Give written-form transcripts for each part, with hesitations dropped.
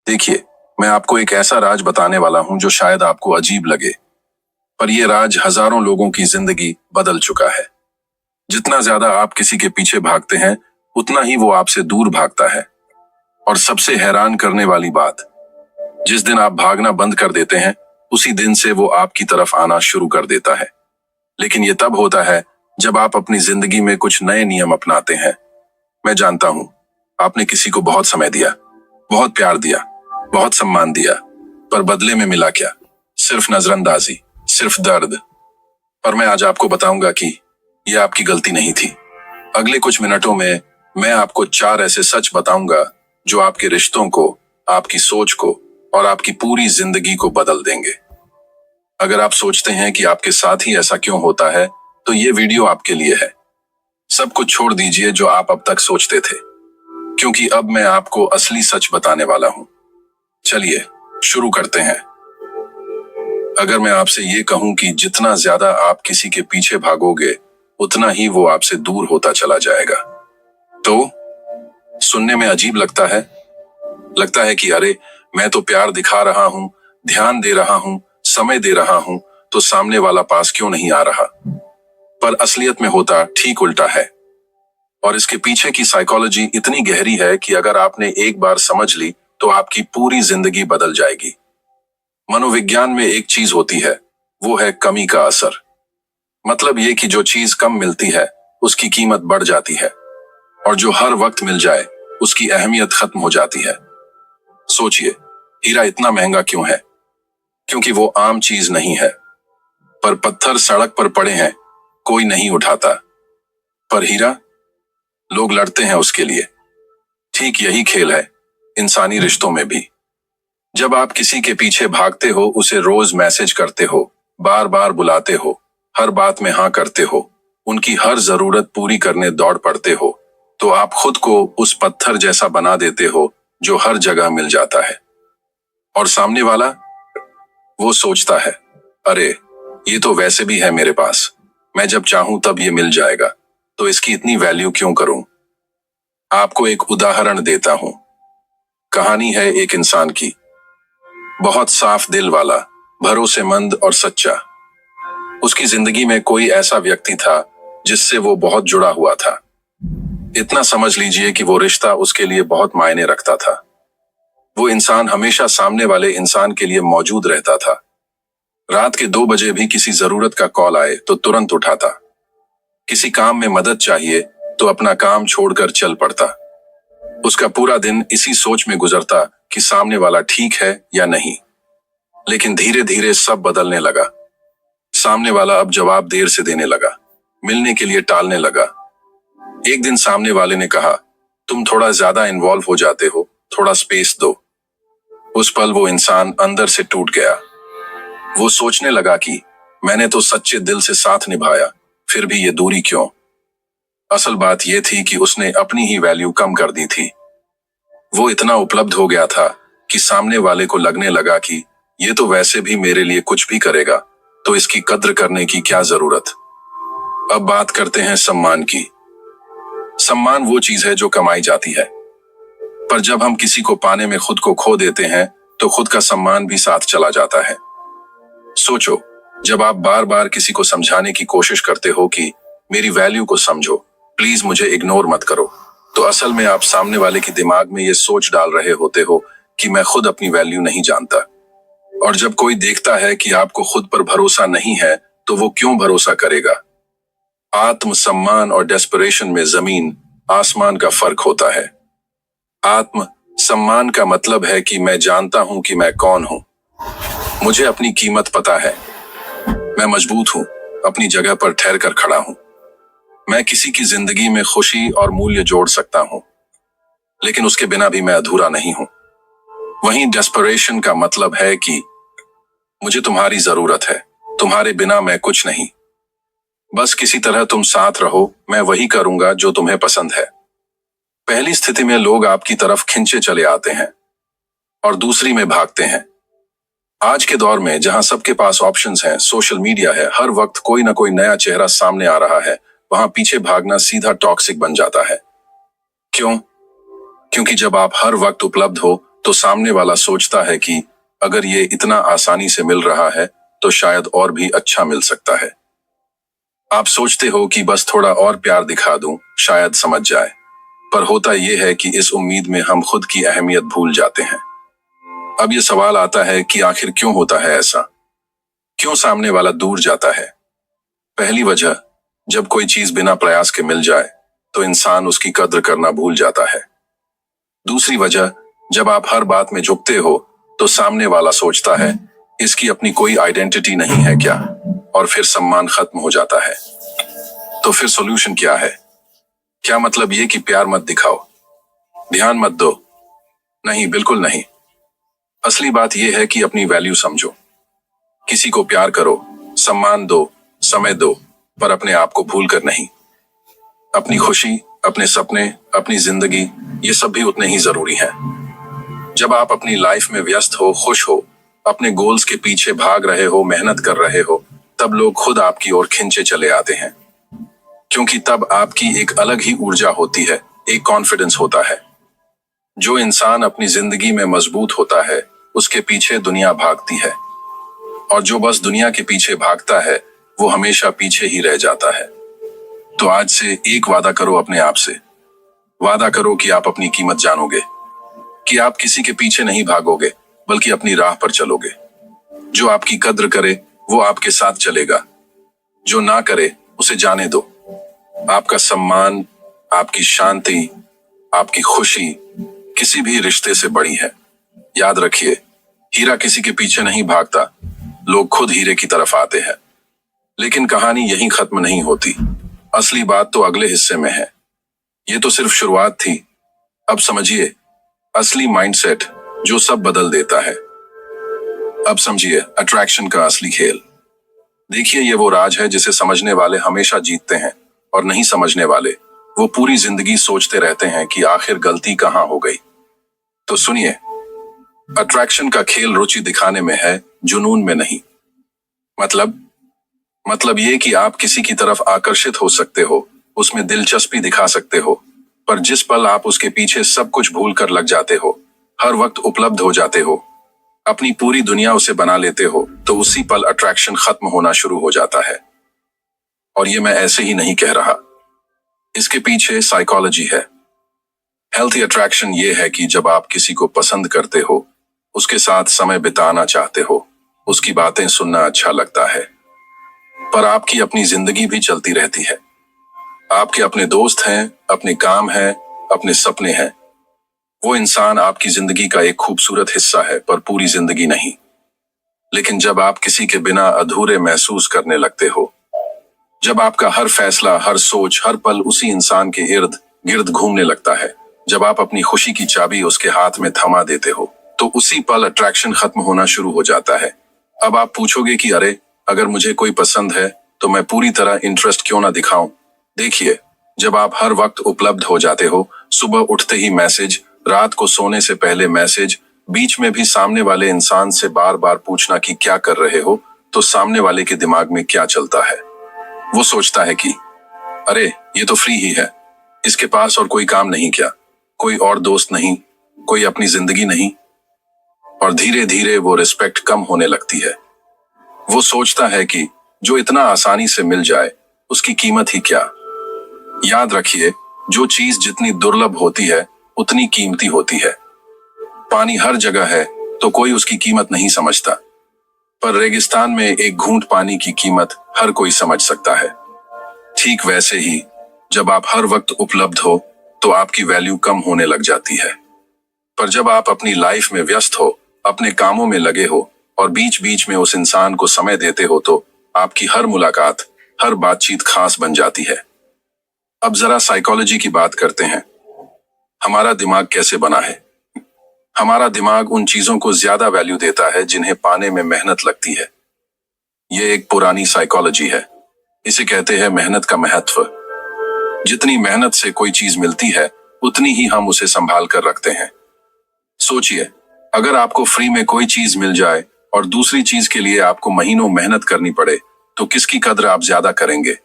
देखिए, मैं आपको एक ऐसा राज बताने वाला हूं जो शायद आपको अजीब लगे, पर यह राज हजारों लोगों की जिंदगी बदल चुका है। जितना ज्यादा आप किसी के पीछे भागते हैं, उतना ही वो आपसे दूर भागता है। और सबसे हैरान करने वाली बात, जिस दिन आप भागना बंद कर देते हैं, उसी दिन से वो आपकी तरफ आना शुरू कर देता है। लेकिन ये तब होता है जब आप अपनी जिंदगी में कुछ नए नियम अपनाते हैं। मैं जानता हूं, आपने किसी को बहुत समय दिया, बहुत प्यार दिया, बहुत सम्मान दिया, पर बदले में मिला क्या? सिर्फ नजरअंदाजी, सिर्फ दर्द। पर मैं आज आपको बताऊंगा कि यह आपकी गलती नहीं थी। अगले कुछ मिनटों में मैं आपको 4 ऐसे सच बताऊंगा जो आपके रिश्तों को, आपकी सोच को और आपकी पूरी जिंदगी को बदल देंगे। अगर आप सोचते हैं कि आपके साथ ही ऐसा क्यों होता है, तो ये वीडियो आपके लिए है। सब कुछ छोड़ दीजिए जो आप अब तक सोचते थे, क्योंकि अब मैं आपको असली सच बताने वाला हूं। चलिए शुरू करते हैं। अगर मैं आपसे ये कहूं कि जितना ज्यादा आप किसी के पीछे भागोगे, उतना ही वो आपसे दूर होता चला जाएगा, तो सुनने में अजीब लगता है। लगता है कि अरे, मैं तो प्यार दिखा रहा हूं, ध्यान दे रहा हूं, समय दे रहा हूं, तो सामने वाला पास क्यों नहीं आ रहा? पर असलियत में होता ठीक उल्टा है। और इसके पीछे की साइकोलॉजी इतनी गहरी है कि अगर आपने एक बार समझ ली, तो आपकी पूरी जिंदगी बदल जाएगी। मनोविज्ञान में एक चीज होती है, वो है कमी का असर। मतलब ये कि जो चीज कम मिलती है, उसकी कीमत बढ़ जाती है, और जो हर वक्त मिल जाए, उसकी अहमियत खत्म हो जाती है। सोचिए, हीरा इतना महंगा क्यों है? क्योंकि वो आम चीज नहीं है। पर पत्थर सड़क पर पड़े हैं, कोई नहीं उठाता। पर हीरा, लोग लड़ते हैं उसके लिए। ठीक यही खेल है इंसानी रिश्तों में भी। जब आप किसी के पीछे भागते हो, उसे रोज मैसेज करते हो, बार बार बुलाते हो, हर बात में हाँ करते हो, उनकी हर जरूरत पूरी करने दौड़ पड़ते हो, तो आप खुद को उस पत्थर जैसा बना देते हो जो हर जगह मिल जाता है। और सामने वाला, वो सोचता है, अरे ये तो वैसे भी है मेरे पास, मैं जब चाहूं तब ये मिल जाएगा, तो इसकी इतनी वैल्यू क्यों करूं? आपको एक उदाहरण देता हूं। कहानी है एक इंसान की, बहुत साफ दिल वाला, भरोसेमंद और सच्चा। उसकी जिंदगी में कोई ऐसा व्यक्ति था जिससे वो बहुत जुड़ा हुआ था। इतना समझ लीजिए कि वो रिश्ता उसके लिए बहुत मायने रखता था। वो इंसान हमेशा सामने वाले इंसान के लिए मौजूद रहता था। रात के 2 बजे भी किसी जरूरत का कॉल आए तो तुरंत उठाता। किसी काम में मदद चाहिए तो अपना काम छोड़कर चल पड़ता। उसका पूरा दिन इसी सोच में गुजरता कि सामने वाला ठीक है या नहीं। लेकिन धीरे धीरे सब बदलने लगा। सामने वाला अब जवाब देर से देने लगा, मिलने के लिए टालने लगा। एक दिन सामने वाले ने कहा, तुम थोड़ा ज्यादा इन्वॉल्व हो जाते हो, थोड़ा स्पेस दो। उस पल वो इंसान अंदर से टूट गया। वो सोचने लगा कि मैंने तो सच्चे दिल से साथ निभाया, फिर भी ये दूरी क्यों? असल बात ये थी कि उसने अपनी ही वैल्यू कम कर दी थी। वो इतना उपलब्ध हो गया था कि सामने वाले को लगने लगा कि ये तो वैसे भी मेरे लिए कुछ भी करेगा, तो इसकी कद्र करने की क्या जरूरत। अब बात करते हैं सम्मान की। सम्मान वो चीज है जो कमाई जाती है, पर जब हम किसी को पाने में खुद को खो देते हैं, तो खुद का सम्मान भी साथ चला जाता है। सोचो, जब आप बार बार किसी को समझाने की कोशिश करते हो कि मेरी वैल्यू को समझो, प्लीज मुझे इग्नोर मत करो, तो असल में आप सामने वाले के दिमाग में ये सोच डाल रहे होते हो कि मैं खुद अपनी वैल्यू नहीं जानता। और जब कोई देखता है कि आपको खुद पर भरोसा नहीं है, तो वो क्यों भरोसा करेगा? आत्म सम्मान और डेस्परेशन में जमीन आसमान का फर्क होता है। आत्म सम्मान का मतलब है कि मैं जानता हूं कि मैं कौन हूं, मुझे अपनी कीमत पता है, मैं मजबूत हूं, अपनी जगह पर ठहर कर खड़ा हूं, मैं किसी की जिंदगी में खुशी और मूल्य जोड़ सकता हूं, लेकिन उसके बिना भी मैं अधूरा नहीं हूं। वहीं डेस्परेशन का मतलब है कि मुझे तुम्हारी जरूरत है, तुम्हारे बिना मैं कुछ नहीं, बस किसी तरह तुम साथ रहो, मैं वही करूंगा जो तुम्हें पसंद है। पहली स्थिति में लोग आपकी तरफ खिंचे चले आते हैं और दूसरी में भागते हैं। आज के दौर में जहां सबके पास ऑप्शंस हैं, सोशल मीडिया है, हर वक्त कोई ना कोई नया चेहरा सामने आ रहा है, वहां पीछे भागना सीधा टॉक्सिक बन जाता है। क्यों? क्योंकि जब आप हर वक्त उपलब्ध हो, तो सामने वाला सोचता है कि अगर ये इतना आसानी से मिल रहा है तो शायद और भी अच्छा मिल सकता है। आप सोचते हो कि बस थोड़ा और प्यार दिखा दूं, शायद समझ जाए। पर होता यह है कि इस उम्मीद में हम खुद की अहमियत भूल जाते हैं। अब ये सवाल आता है कि आखिर क्यों होता है ऐसा? क्यों सामने वाला दूर जाता है? पहली वजह, जब कोई चीज बिना प्रयास के मिल जाए तो इंसान उसकी कद्र करना भूल जाता है। दूसरी वजह, जब आप हर बात में झुकते हो तो सामने वाला सोचता है इसकी अपनी कोई आइडेंटिटी नहीं है क्या, और फिर सम्मान खत्म हो जाता है। तो फिर सॉल्यूशन क्या है? क्या मतलब ये कि प्यार मत दिखाओ, ध्यान मत दो? नहीं, बिल्कुल नहीं। असली बात यह है कि अपनी वैल्यू समझो। किसी को प्यार करो, सम्मान दो, समय दो, पर अपने आप को भूल कर नहीं। अपनी खुशी, अपने सपने, अपनी जिंदगी, ये सब भी उतने ही जरूरी हैं। जब आप अपनी लाइफ में व्यस्त हो, खुश हो, अपने गोल्स के पीछे भाग रहे हो, मेहनत कर रहे हो, तब लोग खुद आपकी ओर खिंचे चले आते हैं। क्योंकि तब आपकी एक अलग ही ऊर्जा होती है, एक कॉन्फिडेंस होता है। जो इंसान अपनी जिंदगी में मजबूत होता है, उसके पीछे दुनिया भागती है, और जो बस दुनिया के पीछे भागता है वो हमेशा पीछे ही रह जाता है। तो आज से एक वादा करो अपने आप से। वादा करो कि आप अपनी कीमत जानोगे, कि आप किसी के पीछे नहीं भागोगे बल्कि अपनी राह पर चलोगे। जो आपकी कद्र करे वो आपके साथ चलेगा, जो ना करे उसे जाने दो। आपका सम्मान, आपकी शांति, आपकी खुशी किसी भी रिश्ते से बड़ी है। याद रखिए, हीरा किसी के पीछे नहीं भागता, लोग खुद हीरे की तरफ आते हैं। लेकिन कहानी यहीं खत्म नहीं होती। असली बात तो अगले हिस्से में है। ये तो सिर्फ शुरुआत थी। अब समझिए असली माइंडसेट जो सब बदल देता है। अब समझिए अट्रैक्शन का असली खेल। देखिए, ये वो राज है जिसे समझने वाले हमेशा जीतते हैं, और नहीं समझने वाले वो पूरी जिंदगी सोचते रहते हैं कि आखिर गलती कहाँ हो गई। तो सुनिए, अट्रैक्शन का खेल रुचि दिखाने में है, जुनून में नहीं। मतलब ये कि आप किसी की तरफ आकर्षित हो सकते हो, उसमें दिलचस्पी दिखा सकते हो, पर जिस पल आप उसके पीछे सब कुछ भूल कर लग जाते हो, हर वक्त उपलब्ध हो जाते हो, अपनी पूरी दुनिया उसे बना लेते हो, तो उसी पल अट्रैक्शन खत्म होना शुरू हो जाता है। और ये मैं ऐसे ही नहीं कह रहा, इसके पीछे साइकोलॉजी है। हेल्थी अट्रैक्शन ये है कि जब आप किसी को पसंद करते हो, उसके साथ समय बिताना चाहते हो, उसकी बातें सुनना अच्छा लगता है, पर आपकी अपनी जिंदगी भी चलती रहती है। आपके अपने दोस्त हैं, अपने काम हैं, अपने सपने हैं। वो इंसान आपकी जिंदगी का एक खूबसूरत हिस्सा है, पर पूरी जिंदगी नहीं। लेकिन जब आप किसी के बिना अधूरे महसूस करने लगते हो, जब आपका हर फैसला, हर सोच, हर पल उसी इंसान के इर्द गिर्द घूमने लगता है, जब आप अपनी खुशी की चाबी उसके हाथ में थमा देते हो, तो उसी पल अट्रैक्शन खत्म होना शुरू हो जाता है। अब आप पूछोगे कि अरे, अगर मुझे कोई पसंद है तो मैं पूरी तरह इंटरेस्ट क्यों ना दिखाऊं? देखिए, जब आप हर वक्त उपलब्ध हो जाते हो, सुबह उठते ही मैसेज, रात को सोने से पहले मैसेज, बीच में भी सामने वाले इंसान से बार बार पूछना कि क्या कर रहे हो, तो सामने वाले के दिमाग में क्या चलता है? वो सोचता है कि अरे, ये तो फ्री ही है, इसके पास और कोई काम नहीं क्या, कोई और दोस्त नहीं, कोई अपनी जिंदगी नहीं। और धीरे धीरे वो रिस्पेक्ट कम होने लगती है। वो सोचता है कि जो इतना आसानी से मिल जाए उसकी कीमत ही क्या। याद रखिए, जो चीज जितनी दुर्लभ होती है उतनी कीमती होती है। पानी हर जगह है तो कोई उसकी कीमत नहीं समझता, पर रेगिस्तान में एक घूंट पानी की कीमत हर कोई समझ सकता है। ठीक वैसे ही, जब आप हर वक्त उपलब्ध हो तो आपकी वैल्यू कम होने लग जाती है, पर जब आप अपनी लाइफ में व्यस्त हो, अपने कामों में लगे हो, और बीच बीच में उस इंसान को समय देते हो, तो आपकी हर मुलाकात, हर बातचीत खास बन जाती है। अब जरा साइकोलॉजी की बात करते हैं। हमारा दिमाग कैसे बना है? हमारा दिमाग उन चीजों को ज्यादा वैल्यू देता है जिन्हें पाने में मेहनत लगती है। ये एक पुरानी साइकोलॉजी है। इसे कहते हैं मेहनत का महत्व। जितनी मेहनत से कोई चीज मिलती है, उतनी ही हम उसे संभाल कर रखते हैं। सोचिए, अगर आपको फ्री में कोई चीज मिल जाए और दूसरी चीज के लिए आपको महीनों मेहनत करनी पड़े, तो किसकी कद्र आप ज्यादा करेंगे?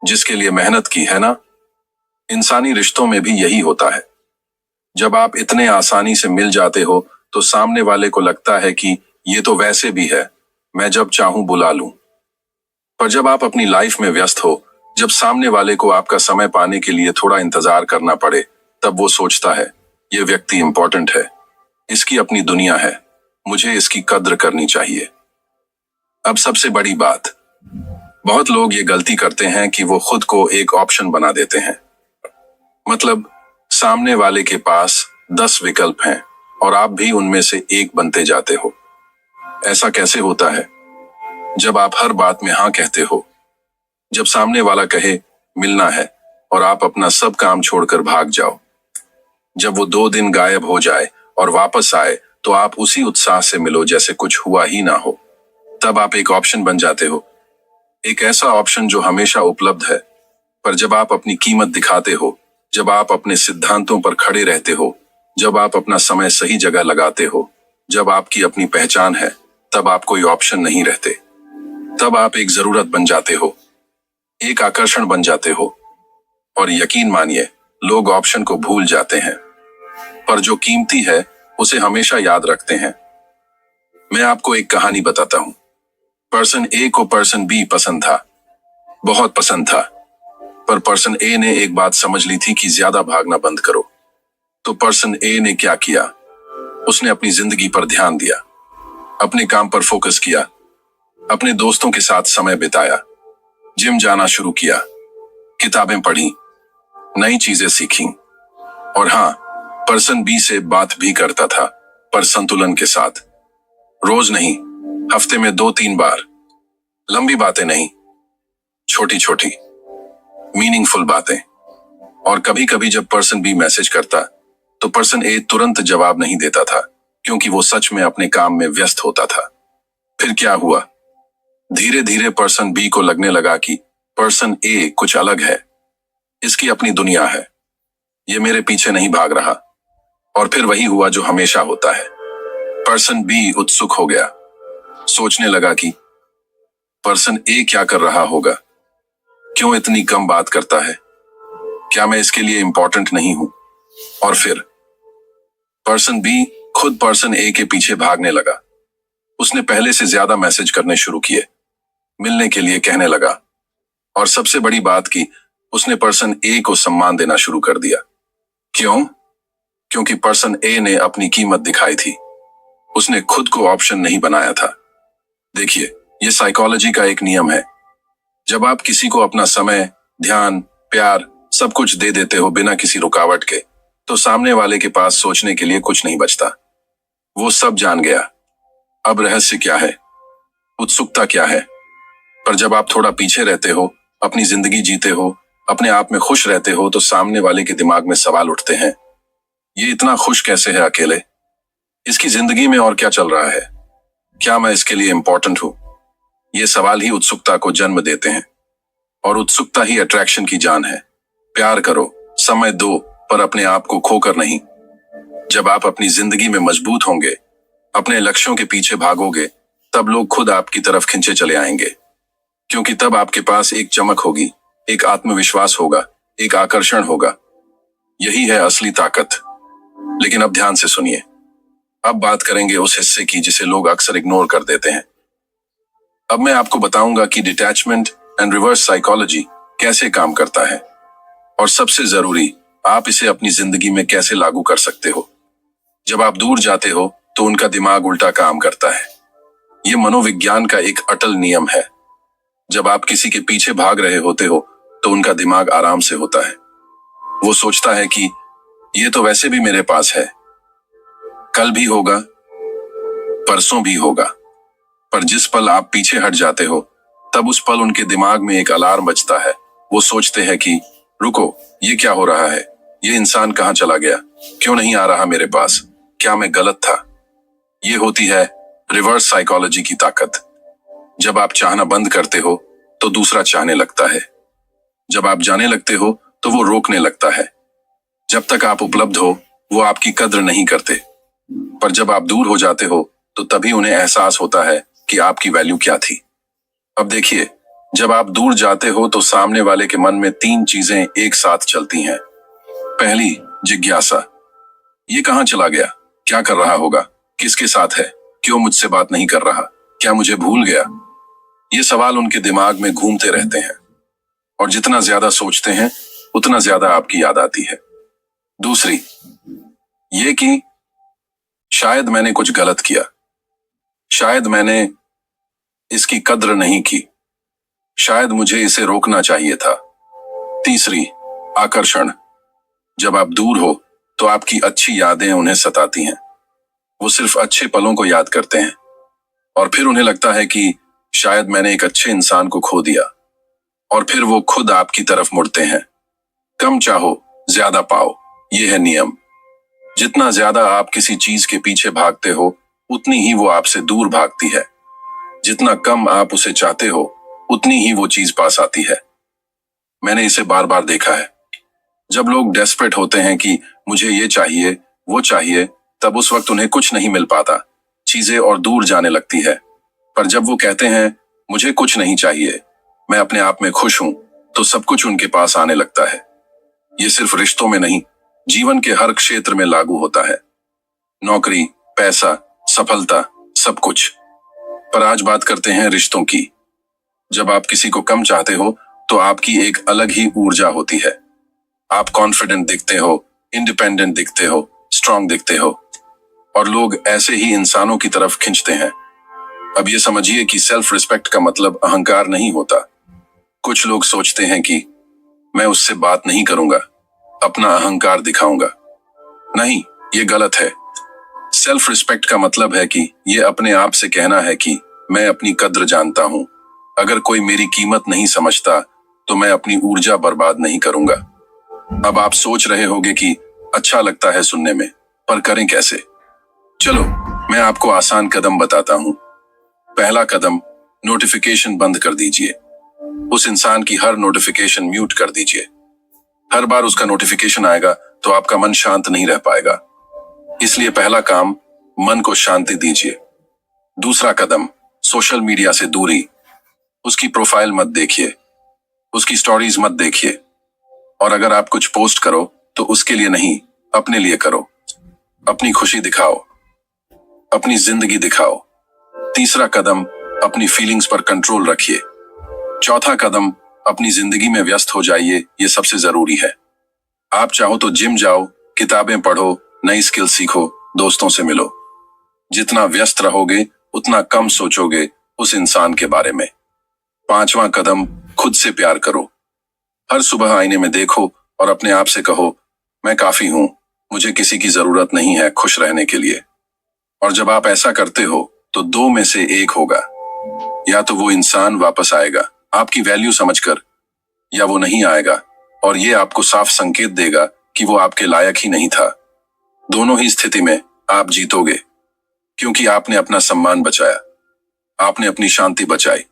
जिसके लिए मेहनत की है ना। इंसानी रिश्तों में भी यही होता है। जब आप इतने आसानी से मिल जाते हो तो सामने वाले को लगता है कि ये तो वैसे भी है, मैं जब चाहूं बुला लूं। पर जब आप अपनी लाइफ में व्यस्त हो, जब सामने वाले को आपका समय पाने के लिए थोड़ा इंतजार करना पड़े, तब वो सोचता है ये व्यक्ति इंपॉर्टेंट है, इसकी अपनी दुनिया है, मुझे इसकी कद्र करनी चाहिए। अब सबसे बड़ी बात, बहुत लोग ये गलती करते हैं कि वो खुद को एक ऑप्शन बना देते हैं। मतलब सामने वाले के पास 10 विकल्प हैं और आप भी उनमें से एक बनते जाते हो। ऐसा कैसे होता है? जब आप हर बात में हाँ कहते हो, जब सामने वाला कहे मिलना है और आप अपना सब काम छोड़कर भाग जाओ, जब वो 2 दिन गायब हो जाए और वापस आए तो आप उसी उत्साह से मिलो जैसे कुछ हुआ ही ना हो, तब आप एक ऑप्शन बन जाते हो। एक ऐसा ऑप्शन जो हमेशा उपलब्ध है। पर जब आप अपनी कीमत दिखाते हो, जब आप अपने सिद्धांतों पर खड़े रहते हो, जब आप अपना समय सही जगह लगाते हो, जब आपकी अपनी पहचान है, तब आप कोई ऑप्शन नहीं रहते। तब आप एक जरूरत बन जाते हो, एक आकर्षण बन जाते हो। और यकीन मानिए, लोग ऑप्शन को भूल जाते हैं, पर जो कीमती है उसे हमेशा याद रखते हैं। मैं आपको एक कहानी बताता हूं। पर्सन ए को पर्सन बी पसंद था, बहुत पसंद था। पर पर्सन ए ने एक बात समझ ली थी कि ज्यादा भागना बंद करो। तो पर्सन ए ने क्या किया? उसने अपनी जिंदगी पर ध्यान दिया, अपने काम पर फोकस किया, अपने दोस्तों के साथ समय बिताया, जिम जाना शुरू किया, किताबें पढ़ी, नई चीजें सीखी। और हाँ, पर्सन बी से बात भी करता था, पर संतुलन के साथ। रोज नहीं, हफ्ते में 2-3 बार। लंबी बातें नहीं, छोटी छोटी मीनिंगफुल बातें। और कभी कभी जब पर्सन बी मैसेज करता तो पर्सन ए तुरंत जवाब नहीं देता था, क्योंकि वो सच में अपने काम में व्यस्त होता था। फिर क्या हुआ? धीरे धीरे पर्सन बी को लगने लगा कि पर्सन ए कुछ अलग है, इसकी अपनी दुनिया है, ये मेरे पीछे नहीं भाग रहा। और फिर वही हुआ जो हमेशा होता है। पर्सन बी उत्सुक हो गया, सोचने लगा कि पर्सन ए क्या कर रहा होगा, क्यों इतनी कम बात करता है, क्या मैं इसके लिए इंपॉर्टेंट नहीं हूं? और फिर पर्सन बी खुद पर्सन ए के पीछे भागने लगा। उसने पहले से ज्यादा मैसेज करने शुरू किए, मिलने के लिए कहने लगा। और सबसे बड़ी बात कि उसने पर्सन ए को सम्मान देना शुरू कर दिया। क्यों? क्योंकि पर्सन ए ने अपनी कीमत दिखाई थी, उसने खुद को ऑप्शन नहीं बनाया था। देखिए, ये साइकोलॉजी का एक नियम है। जब आप किसी को अपना समय, ध्यान, प्यार सब कुछ दे देते हो बिना किसी रुकावट के, तो सामने वाले के पास सोचने के लिए कुछ नहीं बचता। वो सब जान गया। अब रहस्य क्या है? उत्सुकता क्या है? पर जब आप थोड़ा पीछे रहते हो, अपनी जिंदगी जीते हो, अपने आप में खुश रहते हो, तो सामने वाले के दिमाग में सवाल उठते हैं, ये इतना खुश कैसे है अकेले? इसकी जिंदगी में और क्या चल रहा है? क्या मैं इसके लिए इंपॉर्टेंट हूं? ये सवाल ही उत्सुकता को जन्म देते हैं। और उत्सुकता ही अट्रैक्शन की जान है। प्यार करो, समय दो, पर अपने आप को खोकर नहीं। जब आप अपनी जिंदगी में मजबूत होंगे, अपने लक्ष्यों के पीछे भागोगे, तब लोग खुद आपकी तरफ खिंचे चले आएंगे। क्योंकि तब आपके पास एक चमक होगी, एक आत्मविश्वास होगा, एक आकर्षण होगा। यही है असली ताकत। लेकिन अब ध्यान से सुनिए। अब बात करेंगे उस हिस्से की जिसे लोग अक्सर इग्नोर कर देते हैं। अब मैं आपको बताऊंगा कि डिटैचमेंट एंड रिवर्स साइकोलॉजी कैसे काम करता है, और सबसे जरूरी, आप इसे अपनी जिंदगी में कैसे लागू कर सकते हो। जब आप दूर जाते हो तो उनका दिमाग उल्टा काम करता है। ये मनोविज्ञान का एक अटल नियम है। जब आप किसी के पीछे भाग रहे होते हो तो उनका दिमाग आराम से होता है। वो सोचता है कि ये तो वैसे भी मेरे पास है, कल भी होगा, परसों भी होगा। पर जिस पल आप पीछे हट जाते हो, तब उस पल उनके दिमाग में एक अलार्म बजता है। वो सोचते हैं कि रुको, ये क्या हो रहा है? ये इंसान कहाँ चला गया? क्यों नहीं आ रहा मेरे पास? क्या मैं गलत था? ये होती है रिवर्स साइकोलॉजी की ताकत। जब आप चाहना बंद करते हो तो दूसरा चाहने लगता है। जब आप जाने लगते हो तो वो रोकने लगता है। जब तक आप उपलब्ध हो, वो आपकी कद्र नहीं करते। पर जब आप दूर हो जाते हो तो तभी उन्हें एहसास होता है कि आपकी वैल्यू क्या थी। अब देखिए, जब आप दूर जाते हो तो सामने वाले के मन में 3 चीजें एक साथ चलती हैं। पहली, जिज्ञासा। ये कहाँ चला गया? क्या कर रहा होगा? किसके साथ है? क्यों मुझसे बात नहीं कर रहा? क्या मुझे भूल गया? ये सवाल उनके दिमाग में घूमते रहते हैं और जितना ज्यादा सोचते हैं उतना ज्यादा आपकी याद आती है। दूसरी, ये कि शायद मैंने कुछ गलत किया, शायद मैंने इसकी कद्र नहीं की, शायद मुझे इसे रोकना चाहिए था। तीसरी, आकर्षण। जब आप दूर हो तो आपकी अच्छी यादें उन्हें सताती हैं। वो सिर्फ अच्छे पलों को याद करते हैं और फिर उन्हें लगता है कि शायद मैंने एक अच्छे इंसान को खो दिया, और फिर वो खुद आपकी तरफ मुड़ते हैं। कम चाहो ज्यादा पाओ, ये है नियम। जितना ज्यादा आप किसी चीज के पीछे भागते हो उतनी ही वो आपसे दूर भागती है। जितना कम आप उसे चाहते हो उतनी ही वो चीज पास आती है। मैंने इसे बार बार देखा है। जब लोग डेस्परेट होते हैं कि मुझे ये चाहिए वो चाहिए, तब उस वक्त उन्हें कुछ नहीं मिल पाता, चीजें और दूर जाने लगती है। पर जब वो कहते हैं मुझे कुछ नहीं चाहिए, मैं अपने आप में खुश हूं, तो सब कुछ उनके पास आने लगता है। ये सिर्फ रिश्तों में नहीं, जीवन के हर क्षेत्र में लागू होता है। नौकरी, पैसा, सफलता, सब कुछ। पर आज बात करते हैं रिश्तों की। जब आप किसी को कम चाहते हो तो आपकी एक अलग ही ऊर्जा होती है। आप कॉन्फिडेंट दिखते हो, इंडिपेंडेंट दिखते हो, स्ट्रांग दिखते हो, और लोग ऐसे ही इंसानों की तरफ खींचते हैं। अब ये समझिए कि सेल्फ रिस्पेक्ट का मतलब अहंकार नहीं होता। कुछ लोग सोचते हैं कि मैं उससे बात नहीं करूंगा, अपना अहंकार दिखाऊंगा। नहीं, ये गलत है। सेल्फ रिस्पेक्ट का मतलब है कि ये अपने आप से कहना है कि मैं अपनी कद्र जानता हूं। अगर कोई मेरी कीमत नहीं समझता तो मैं अपनी ऊर्जा बर्बाद नहीं करूंगा। अब आप सोच रहे होंगे कि अच्छा लगता है सुनने में, पर करें कैसे? चलो, मैं आपको आसान कदम बताता हूं। पहला कदम, नोटिफिकेशन बंद कर दीजिए। उस इंसान की हर नोटिफिकेशन म्यूट कर दीजिए। हर बार उसका नोटिफिकेशन आएगा तो आपका मन शांत नहीं रह पाएगा। इसलिए पहला काम, मन को शांति दीजिए। दूसरा कदम, सोशल मीडिया से दूरी। उसकी प्रोफाइल मत देखिए, उसकी स्टोरीज मत देखिए, और अगर आप कुछ पोस्ट करो तो उसके लिए नहीं, अपने लिए करो। अपनी खुशी दिखाओ, अपनी जिंदगी दिखाओ। तीसरा कदम, अपनी फीलिंग्स पर कंट्रोल रखिए। चौथा कदम, अपनी जिंदगी में व्यस्त हो जाइए। ये सबसे जरूरी है। आप चाहो तो जिम जाओ, किताबें पढ़ो, नई स्किल सीखो, दोस्तों से मिलो। जितना व्यस्त रहोगे उतना कम सोचोगे उस इंसान के बारे में। पांचवा कदम, खुद से प्यार करो। हर सुबह आईने में देखो और अपने आप से कहो, मैं काफी हूं, मुझे किसी की जरूरत नहीं है खुश रहने के लिए। और जब आप ऐसा करते हो तो दो में से एक होगा। या तो वो इंसान वापस आएगा आपकी वैल्यू समझकर, या वो नहीं आएगा और ये आपको साफ संकेत देगा कि वो आपके लायक ही नहीं था। दोनों ही स्थिति में आप जीतोगे, क्योंकि आपने अपना सम्मान बचाया, आपने अपनी शांति बचाई।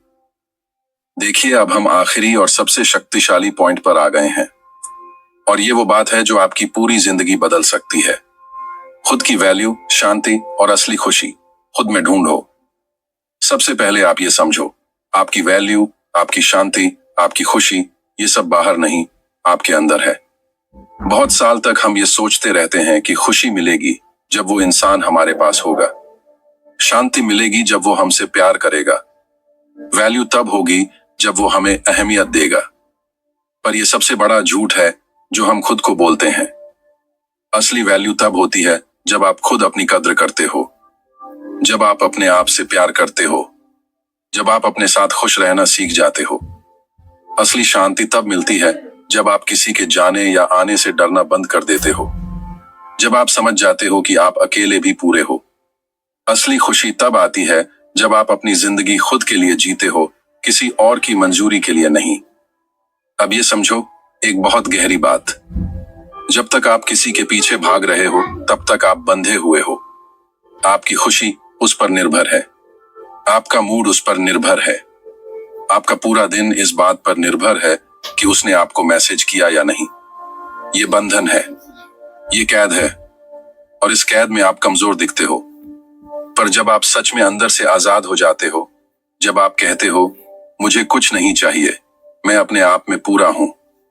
देखिए, अब हम आखिरी और सबसे शक्तिशाली पॉइंट पर आ गए हैं, और ये वो बात है जो आपकी पूरी जिंदगी बदल सकती है। खुद की वैल्यू, शांति और असली खुशी खुद में ढूंढो। सबसे पहले आप ये समझो, आपकी वैल्यू, आपकी शांति, आपकी खुशी, ये सब बाहर नहीं, आपके अंदर है। बहुत साल तक हम ये सोचते रहते हैं कि खुशी मिलेगी जब वो इंसान हमारे पास होगा, शांति मिलेगी जब वो हमसे प्यार करेगा, वैल्यू तब होगी जब वो हमें अहमियत देगा। पर यह सबसे बड़ा झूठ है जो हम खुद को बोलते हैं। असली वैल्यू तब होती है जब आप खुद अपनी कद्र करते हो, जब आप अपने आप से प्यार करते हो, जब आप अपने साथ खुश रहना सीख जाते हो। असली शांति तब मिलती है जब आप किसी के जाने या आने से डरना बंद कर देते हो, जब आप समझ जाते हो कि आप अकेले भी पूरे हो। असली खुशी तब आती है जब आप अपनी जिंदगी खुद के लिए जीते हो, किसी और की मंजूरी के लिए नहीं। अब ये समझो एक बहुत गहरी बात, जब तक आप किसी के पीछे भाग रहे हो तब तक आप बंधे हुए हो। आपकी खुशी उस पर निर्भर है, आपका मूड उस पर निर्भर है, आपका पूरा दिन इस बात पर निर्भर है कि उसने आपको मैसेज किया या नहीं। ये बंधन है, ये कैद है, और इस कैद में आप कमजोर दिखते हो। पर जब आप सच में अंदर से आजाद हो जाते हो, जब आप कहते हो मुझे कुछ नहीं चाहिए, मैं अपने आप में पूरा हूं,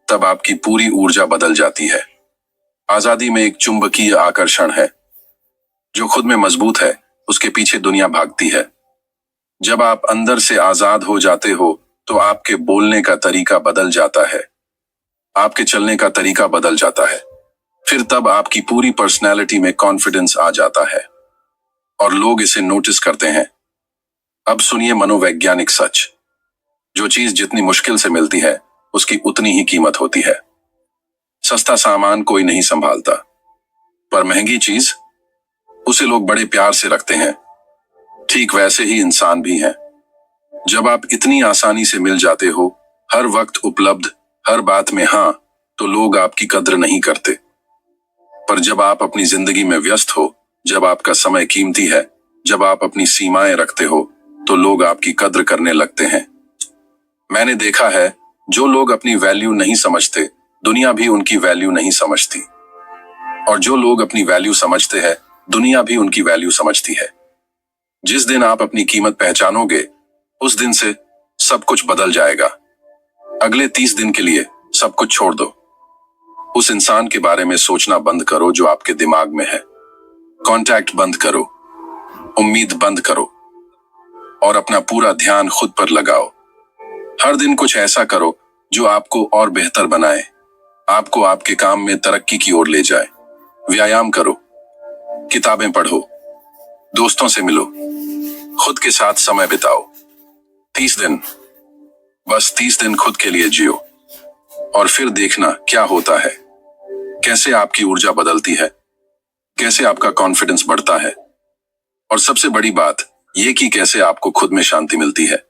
तब आपकी पूरी ऊर्जा बदल जाती है। आजादी में एक चुंबकीय आकर्षण है। जो खुद में मजबूत है उसके पीछे दुनिया भागती है। जब आप अंदर से आजाद हो जाते हो तो आपके बोलने का तरीका बदल जाता है, आपके चलने का तरीका बदल जाता है। फिर तब आपकी पूरी पर्सनैलिटी में कॉन्फिडेंस आ जाता है और लोग इसे नोटिस करते हैं। अब सुनिए मनोवैज्ञानिक सच। जो चीज जितनी मुश्किल से मिलती है उसकी उतनी ही कीमत होती है। सस्ता सामान कोई नहीं संभालता, पर महंगी चीज उसे लोग बड़े प्यार से रखते हैं। ठीक वैसे ही इंसान भी हैं। जब आप इतनी आसानी से मिल जाते हो, हर वक्त उपलब्ध, हर बात में हाँ, तो लोग आपकी कद्र नहीं करते। पर जब आप अपनी जिंदगी में व्यस्त हो, जब आपका समय कीमती है, जब आप अपनी सीमाएं रखते हो, तो लोग आपकी कद्र करने लगते हैं। मैंने देखा है, जो लोग अपनी वैल्यू नहीं समझते, दुनिया भी उनकी वैल्यू नहीं समझती। और जो लोग अपनी वैल्यू समझते हैं, दुनिया भी उनकी वैल्यू समझती है। जिस दिन आप अपनी कीमत पहचानोगे, उस दिन से सब कुछ बदल जाएगा। अगले 30 दिन के लिए सब कुछ छोड़ दो। उस इंसान के बारे में सोचना बंद करो जो आपके दिमाग में है। कांटेक्ट बंद करो, उम्मीद बंद करो और अपना पूरा ध्यान खुद पर लगाओ। हर दिन कुछ ऐसा करो जो आपको और बेहतर बनाए, आपको आपके काम में तरक्की की ओर ले जाए। व्यायाम करो, किताबें पढ़ो, दोस्तों से मिलो, खुद के साथ समय बिताओ। 30 दिन, बस 30 दिन खुद के लिए जियो और फिर देखना क्या होता है, कैसे आपकी ऊर्जा बदलती है, कैसे आपका कॉन्फिडेंस बढ़ता है और सबसे बड़ी बात ये कि कैसे आपको खुद में शांति मिलती है।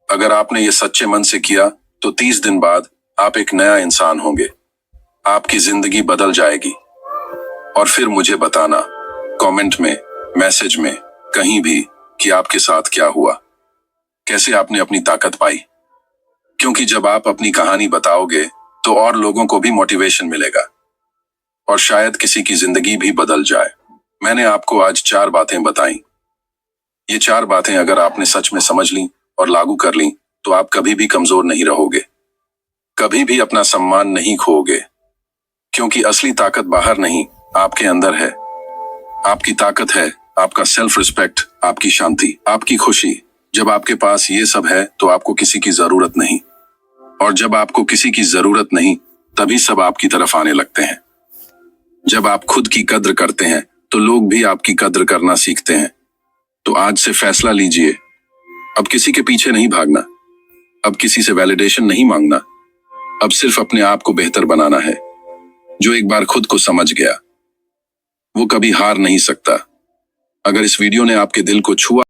अगर आपने ये सच्चे मन से किया तो 30 दिन बाद आप एक नया इंसान होंगे। आपकी जिंदगी बदल जाएगी। और फिर मुझे बताना कमेंट में, मैसेज में, कहीं भी कि आपके साथ क्या हुआ, कैसे आपने अपनी ताकत पाई। क्योंकि जब आप अपनी कहानी बताओगे तो और लोगों को भी मोटिवेशन मिलेगा और शायद किसी की जिंदगी भी बदल जाए। मैंने आपको आज 4 बातें बताई। ये 4 बातें अगर आपने सच में समझ ली और लागू कर ली तो आप कभी भी कमजोर नहीं रहोगे, कभी भी अपना सम्मान नहीं खोओगे। क्योंकि असली ताकत बाहर नहीं, आपके अंदर है। आपकी ताकत है आपका सेल्फ रिस्पेक्ट, आपकी शांति, आपकी खुशी। जब आपके पास ये सब है तो आपको किसी की जरूरत नहीं, और जब आपको किसी की जरूरत नहीं तभी सब आपकी तरफ आने लगते हैं। जब आप खुद की कद्र करते हैं तो लोग भी आपकी कद्र करना सीखते हैं। तो आज से फैसला लीजिए, अब किसी के पीछे नहीं भागना, अब किसी से वैलिडेशन नहीं मांगना, अब सिर्फ अपने आप को बेहतर बनाना है। जो एक बार खुद को समझ गया वो कभी हार नहीं सकता। अगर इस वीडियो ने आपके दिल को छुआ